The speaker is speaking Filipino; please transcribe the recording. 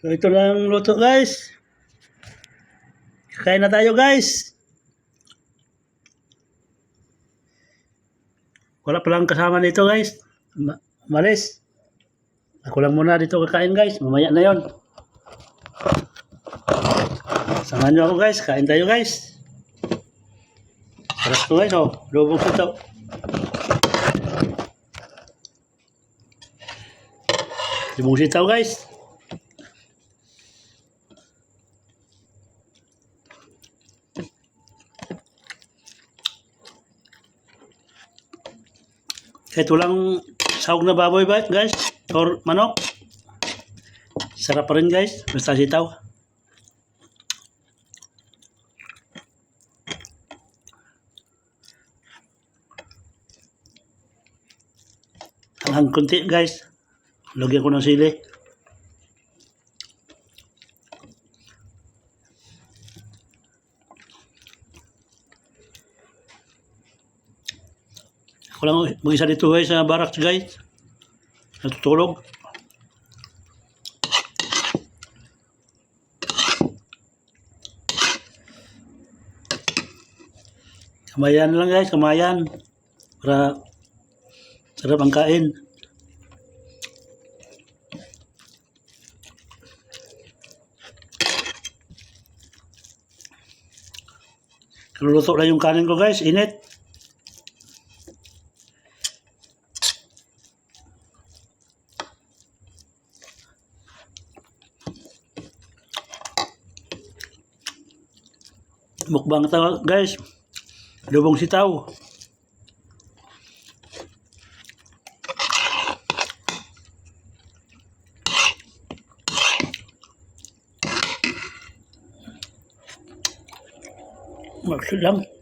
So ito lang luto guys. Kain na tayo guys. Wala palang kasama dito guys. Malis. Ako lang muna dito kakain guys. Mamaya na yon. Samahan nyo ako guys. Kain tayo guys. Sarap to guys oh. Lubog sitaw. Lubog sitaw guys. Kahit walang sahog na baboy ba guys or manok, sarap pa rin guys basta sitaw. Hanggang konti guys, lagyan ko ng sili. Ako lang mag-isa dito guys sa barracks guys. Natutulog. Kamayan lang guys, kamayan. Para sarap ang kain. Kaluluto lang yung kanin ko guys, init. Mukbang tayo guys. Lubong sitaw. Maksud lang.